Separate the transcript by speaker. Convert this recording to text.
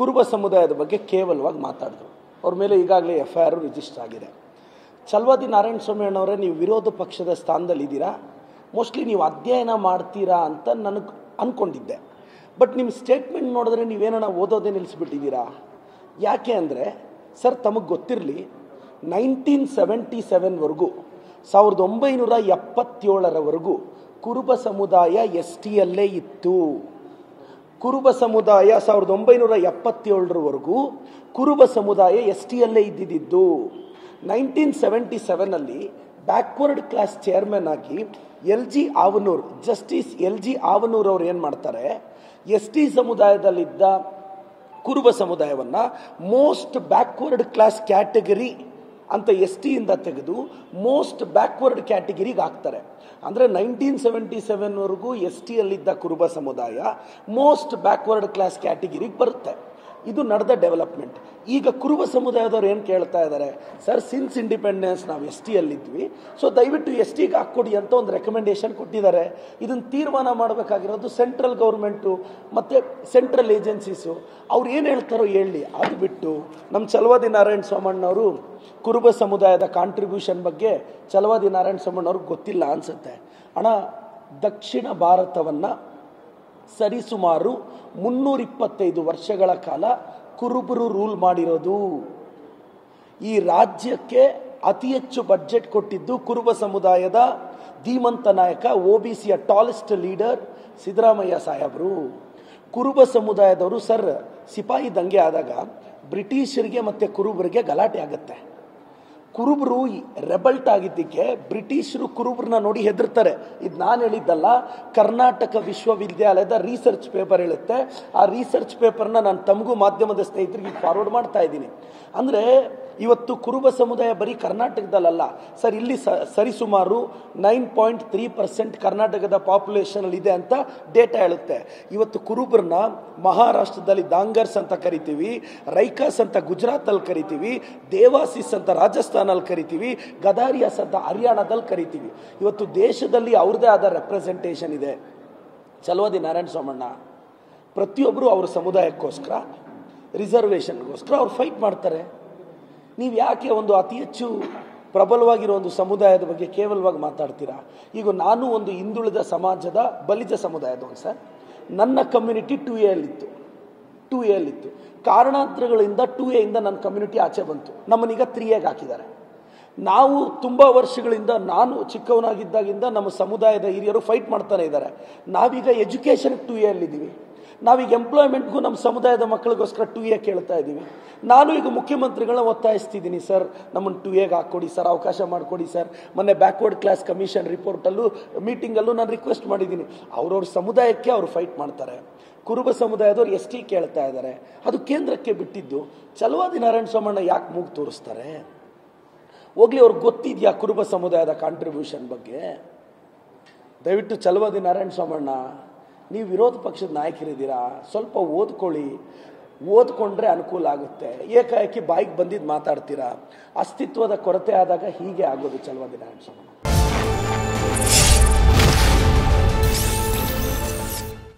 Speaker 1: ಕುರುಬ ಸಮುದಾಯದ ಬಗ್ಗೆ ಕೇವಲವಾಗಿ ಮಾತಾಡಿದ್ರು. ಅವ್ರ ಮೇಲೆ ಈಗಾಗಲೇ FIR ರಿಜಿಸ್ಟರ್ ಆಗಿದೆ. ಚಲವಾದಿ ನಾರಾಯಣ ಸ್ವಾಮಿ ಅಣ್ಣವರೇ, ನೀವು ವಿರೋಧ ಪಕ್ಷದ ಸ್ಥಾನದಲ್ಲಿದ್ದೀರಾ, ಮೋಸ್ಟ್ಲಿ ನೀವು ಅಧ್ಯಯನ ಮಾಡ್ತೀರಾ ಅಂತ ನನಗೆ ಅಂದ್ಕೊಂಡಿದ್ದೆ. ಬಟ್ ನಿಮ್ಮ ಸ್ಟೇಟ್ಮೆಂಟ್ ನೋಡಿದ್ರೆ ನೀವೇನ ಓದೋದೇ ನಿಲ್ಲಿಸ್ಬಿಟ್ಟಿದ್ದೀರಾ. ಯಾಕೆ ಅಂದರೆ ಸರ್, ತಮಗೆ ಗೊತ್ತಿರಲಿ, 1977ವರೆಗೂ 1977ರವರೆಗೂ ಕುರುಬ ಸಮುದಾಯ STಯಲ್ಲೇ ಇತ್ತು. ಕುರುಬ ಸಮುದಾಯ 1977ರವರೆಗೂ ಕುರುಬ ಸಮುದಾಯ STಯಲ್ಲೇ ಇದ್ದಿದ್ದು. 1977ನಲ್ಲಿ ಬ್ಯಾಕ್ವರ್ಡ್ ಕ್ಲಾಸ್ ಚೇರ್ಮನ್ ಆಗಿ ಜಸ್ಟಿಸ್ LG ಆವನೂರ್ ಅವರು ಏನು ಮಾಡ್ತಾರೆ, ST ಸಮುದಾಯದಲ್ಲಿದ್ದ ಕುರುಬ ಸಮುದಾಯವನ್ನು ಮೋಸ್ಟ್ ಬ್ಯಾಕ್ವರ್ಡ್ ಕ್ಲಾಸ್ ಕ್ಯಾಟಗರಿ ಅಂತ STಯಿಂದ ತೆಗೆದು ಮೋಸ್ಟ್ ಬ್ಯಾಕ್ವರ್ಡ್ ಕ್ಯಾಟಗರಿಗೆ ಹಾಕ್ತಾರೆ. ಅಂದರೆ 1977ವರೆಗೂ STಯಲ್ಲಿದ್ದ ಕುರುಬ ಸಮುದಾಯ ಮೋಸ್ಟ್ ಬ್ಯಾಕ್ವರ್ಡ್ ಕ್ಲಾಸ್ ಕ್ಯಾಟಗರಿಗೆ ಬರುತ್ತೆ. ಇದು ನಡೆದ ಡೆವಲಪ್ಮೆಂಟ್. ಈಗ ಕುರುಬ ಸಮುದಾಯದವ್ರು ಏನು ಕೇಳ್ತಾ ಇದ್ದಾರೆ, ಸರ್ ಸಿನ್ಸ್ ಇಂಡಿಪೆಂಡೆನ್ಸ್ ನಾವು STಯಲ್ಲಿದ್ವಿ, ಸೊ ದಯವಿಟ್ಟು STಗೆ ಹಾಕ್ಕೊಡಿ ಅಂತ ಒಂದು ರೆಕಮೆಂಡೇಶನ್ ಕೊಟ್ಟಿದ್ದಾರೆ. ಇದನ್ನು ತೀರ್ಮಾನ ಮಾಡಬೇಕಾಗಿರೋದು ಸೆಂಟ್ರಲ್ ಗೌರ್ಮೆಂಟು ಮತ್ತು ಸೆಂಟ್ರಲ್ ಏಜೆನ್ಸೀಸು. ಅವ್ರು ಏನು ಹೇಳ್ತಾರೋ ಹೇಳಿ. ಅದು ಬಿಟ್ಟು ನಮ್ಮ ಚಲವಾದಿ ನಾರಾಯಣ ಸ್ವಾಮಣ್ಣವರು ಕುರುಬ ಸಮುದಾಯದ ಕಾಂಟ್ರಿಬ್ಯೂಷನ್ ಬಗ್ಗೆ ಚಲವಾದಿ ನಾರಾಯಣ ಸ್ವಾಮಣ್ಣವ್ರಿಗೆ ಗೊತ್ತಿಲ್ಲ ಅನಿಸುತ್ತೆ. ಅಣ್ಣ, ದಕ್ಷಿಣ ಭಾರತವನ್ನು ಸರಿಸುಮಾರು 325 ವರ್ಷಗಳ ಕಾಲ ಕುರುಬರು ರೂಲ್ ಮಾಡಿರೋದು. ಈ ರಾಜ್ಯಕ್ಕೆ ಅತಿ ಹೆಚ್ಚು ಬಡ್ಜೆಟ್ ಕೊಟ್ಟಿದ್ದು ಕುರುಬ ಸಮುದಾಯದ ಧೀಮಂತ ನಾಯಕ, OBCಯ ಟಾಲೆಸ್ಟ್ ಲೀಡರ್ ಸಿದ್ದರಾಮಯ್ಯ ಸಾಹೇಬರು. ಕುರುಬ ಸಮುದಾಯದವರು ಸರ್, ಸಿಪಾಯಿ ದಂಗೆ ಆದಾಗ ಬ್ರಿಟಿಷರಿಗೆ ಮತ್ತು ಕುರುಬರಿಗೆ ಗಲಾಟೆ ಆಗುತ್ತೆ. ಕುರುಬರು ರೆಬಲ್ಟ್ ಆಗಿದ್ದಕ್ಕೆ ಬ್ರಿಟಿಷರು ಕುರುಬರನ್ನ ನೋಡಿ ಹೆದರ್ತಾರೆ. ಇದು ನಾನು ಹೇಳಿದ್ದಲ್ಲ, ಕರ್ನಾಟಕ ವಿಶ್ವವಿದ್ಯಾಲಯದ ರಿಸರ್ಚ್ ಪೇಪರ್ ಹೇಳುತ್ತೆ. ಆ ರಿಸರ್ಚ್ ಪೇಪರ್ನ ನಾನು ತಮಗೂ ಮಾಧ್ಯಮದ ಸ್ನೇಹಿತರಿಗೆ ಫಾರ್ವರ್ಡ್ ಮಾಡ್ತಾ ಇದ್ದೀನಿ. ಅಂದರೆ ಇವತ್ತು ಕುರುಬ ಸಮುದಾಯ ಬರೀ ಕರ್ನಾಟಕದಲ್ಲ ಸರ್, ಇಲ್ಲಿ ಸರಿಸುಮಾರು 9.3% ಕರ್ನಾಟಕದ ಪಾಪ್ಯುಲೇಷನಲ್ಲಿ ಇದೆ ಅಂತ ಡೇಟಾ ಹೇಳುತ್ತೆ. ಇವತ್ತು ಕುರುಬರನ್ನ ಮಹಾರಾಷ್ಟ್ರದಲ್ಲಿ ದಾಂಗರ್ಸ್ ಅಂತ ಕರಿತೀವಿ, ರೈಕಾಸ್ ಅಂತ ಗುಜರಾತಲ್ಲಿ ಕರಿತೀವಿ, ದೇವಾಸಿಸ್ ಅಂತ ರಾಜಸ್ಥಾನಲ್ಲಿ ಕರಿತೀವಿ, ಗದಾರಿಯಾಸ್ ಅಂತ ಹರಿಯಾಣದಲ್ಲಿ ಕರಿತೀವಿ. ಇವತ್ತು ದೇಶದಲ್ಲಿ ಅವ್ರದ್ದೇ ಆದ ರೆಪ್ರೆಸೆಂಟೇಷನ್ ಇದೆ. ಚಲವಾದಿ ನಾರಾಯಣ ಸ್ವಾಮಣ್ಣ ಪ್ರತಿಯೊಬ್ಬರು ಅವ್ರ ಸಮುದಾಯಕ್ಕೋಸ್ಕರ, ರಿಸರ್ವೇಷನ್ಗೋಸ್ಕರ ಅವ್ರು ಫೈಟ್ ಮಾಡ್ತಾರೆ. ನೀವು ಯಾಕೆ ಒಂದು ಅತಿ ಹೆಚ್ಚು ಪ್ರಬಲವಾಗಿರೋ ಒಂದು ಸಮುದಾಯದ ಬಗ್ಗೆ ಕೇವಲವಾಗಿ ಮಾತಾಡ್ತೀರಾ? ಈಗ ನಾನು ಒಂದು ಹಿಂದುಳಿದ ಸಮಾಜದ ಬಲಿಜ ಸಮುದಾಯದವನು ಸರ್. ನನ್ನ ಕಮ್ಯುನಿಟಿ 2Aಯಲ್ಲಿತ್ತು. ಕಾರಣಾಂತರಗಳಿಂದ 2Aಯಿಂದ ನನ್ನ ಕಮ್ಯುನಿಟಿ ಆಚೆ ಬಂತು. ನಮ್ಮನ್ನೀಗ 3Aಗೆ ಹಾಕಿದ್ದಾರೆ. ನಾವು ತುಂಬ ವರ್ಷಗಳಿಂದ, ನಾನು ಚಿಕ್ಕವನಾಗಿದ್ದಾಗಿಂದ ನಮ್ಮ ಸಮುದಾಯದ ಹಿರಿಯರು ಫೈಟ್ ಮಾಡ್ತಾನೆ ಇದ್ದಾರೆ. ನಾವೀಗ ಎಜುಕೇಷನ್ 2Aಯಲ್ಲಿದ್ದೀವಿ. ನಾವೀಗ ಎಂಪ್ಲಾಯ್ಮೆಂಟ್ಗೂ ನಮ್ಮ ಸಮುದಾಯದ ಮಕ್ಕಳಿಗೋಸ್ಕರ 2A ಕೇಳ್ತಾ ಇದ್ದೀವಿ. ನಾನು ಈಗ ಮುಖ್ಯಮಂತ್ರಿಗಳನ್ನ ಒತ್ತಾಯಿಸ್ತಿದ್ದೀನಿ, ಸರ್ ನಮ್ಮನ್ನು 2Aಗೆ ಹಾಕ್ಕೊಡಿ ಸರ್, ಅವಕಾಶ ಮಾಡಿಕೊಡಿ ಸರ್. ಮೊನ್ನೆ ಬ್ಯಾಕ್ವರ್ಡ್ ಕ್ಲಾಸ್ ಕಮಿಷನ್ ರಿಪೋರ್ಟಲ್ಲೂ ಮೀಟಿಂಗಲ್ಲೂ ನಾನು ರಿಕ್ವೆಸ್ಟ್ ಮಾಡಿದ್ದೀನಿ. ಅವ್ರವ್ರ ಸಮುದಾಯಕ್ಕೆ ಅವರು ಫೈಟ್ ಮಾಡ್ತಾರೆ. ಕುರುಬ ಸಮುದಾಯದವ್ರು ST ಕೇಳ್ತಾ ಇದ್ದಾರೆ. ಅದು ಕೇಂದ್ರಕ್ಕೆ ಬಿಟ್ಟಿದ್ದು. ಚಲವಾದಿ ನಾರಾಯಣ ಸ್ವಾಮಣ್ಣ ಯಾಕೆ ಮೂಗು ತೋರಿಸ್ತಾರೆ? ಹೋಗ್ಲಿ, ಅವ್ರಿಗೆ ಗೊತ್ತಿದೆಯಾ ಕುರುಬ ಸಮುದಾಯದ ಕಾಂಟ್ರಿಬ್ಯೂಷನ್ ಬಗ್ಗೆ? ದಯವಿಟ್ಟು ಚಲವಾದಿ ನಾರಾಯಣ ಸ್ವಾಮಣ್ಣ, ನೀವು ವಿರೋಧ ಪಕ್ಷದ ನಾಯಕರಿದ್ದೀರಾ, ಸ್ವಲ್ಪ ಓದ್ಕೊಂಡ್ರೆ ಅನುಕೂಲ ಆಗುತ್ತೆ. ಏಕಾಏಕಿ ಬಾಯಿಗೆ ಬಂದಿದ್ದು ಮಾತಾಡ್ತೀರಾ. ಅಸ್ತಿತ್ವದ ಕೊರತೆ ಆದಾಗ ಹೀಗೆ ಆಗೋದು ಚಲವಾದಿ ನಾರಾಯಣ ಸ್ವಾಮಣ್ಣ.